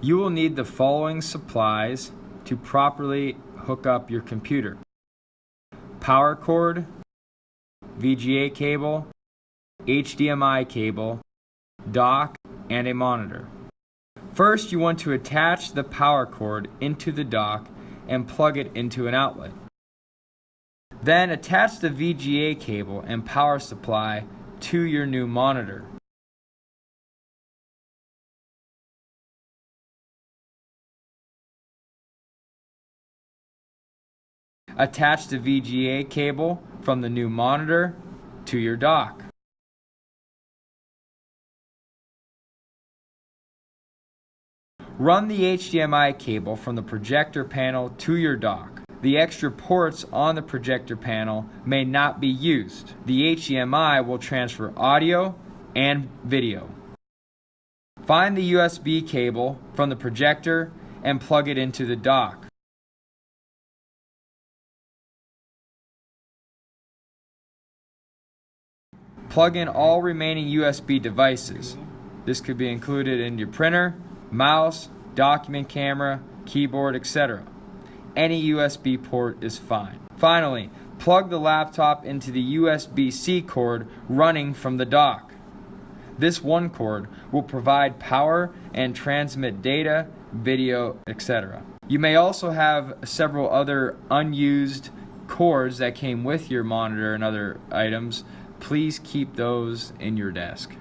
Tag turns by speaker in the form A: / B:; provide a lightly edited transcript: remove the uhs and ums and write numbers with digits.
A: You will need the following supplies to properly hook up your computer: power cord, VGA cable, HDMI cable, dock, and a monitor. First, you want to attach the power cord into the dock and plug it into an outlet. Then attach the VGA cable and power supply to your new monitor. Attach the VGA cable from the new monitor to your dock. Run the HDMI cable from the projector panel to your dock. The extra ports on the projector panel may not be used. The HDMI will transfer audio and video. Find the USB cable from the projector and plug it into the dock. Plug in all remaining USB devices. This could be included in your printer, mouse, document camera, keyboard, etc. Any USB port is fine. Finally, plug the laptop into the USB-C cord running from the dock. This one cord will provide power and transmit data, video, etc. You may also have several other unused cords that came with your monitor and other items. Please keep those in your desk.